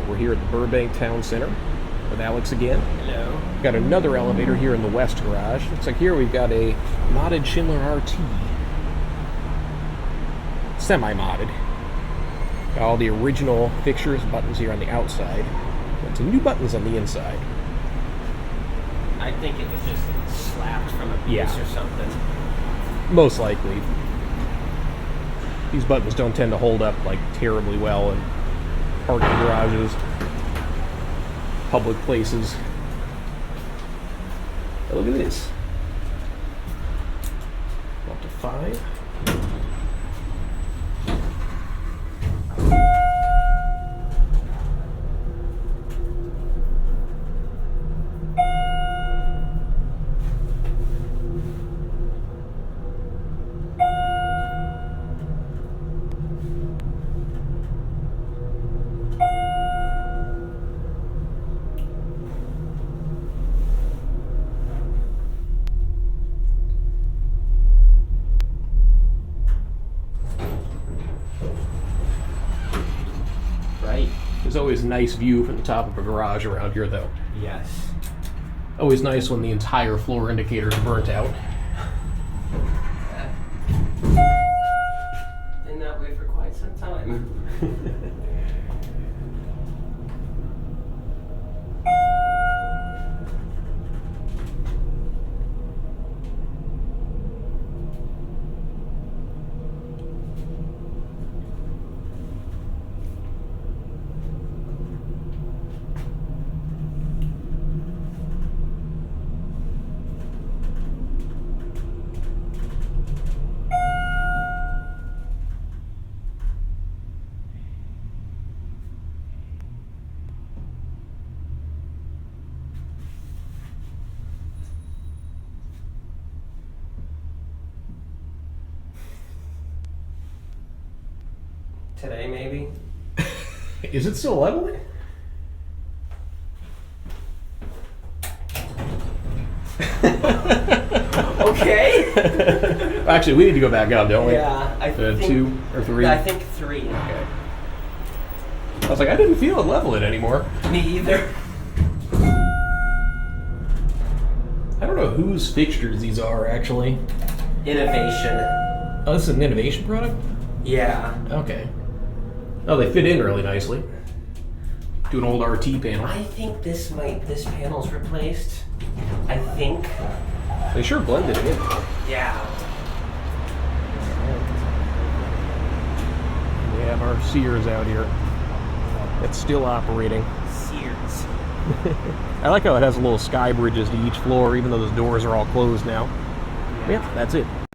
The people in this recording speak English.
We're here at the Burbank Town Center with Alex again. Hello. Got another elevator here in the west garage. Looks like here we've got a modded Schindler RT. Semi-modded. Got all the original fixtures, buttons here on the outside. Got some new buttons on the inside. I think it was just slapped from a piece or something. Most likely. These buttons don't tend to hold up like terribly well in parking garages, public places. But look at this. Up to 5. Right. There's always a nice view from the top of a garage around here, though. Yes. Always nice when the entire floor indicator is burnt out. Been that way for quite some time. Today, maybe? Is it still leveling? Okay. Actually, we need to go back up, don't we? Yeah, I think 2 or 3? I think 3. Okay. I was like, I didn't feel it leveling anymore. Me either. I don't know whose fixtures these are, actually. Innovation. Oh, this is an innovation product? Yeah. Okay. Oh, they fit in really nicely. To an old RT panel. I think this panel's replaced. I think. They sure blended it in. Yeah. We have our Sears out here. It's still operating. Sears. I like how it has little sky bridges to each floor, even though those doors are all closed now. Yep, that's it.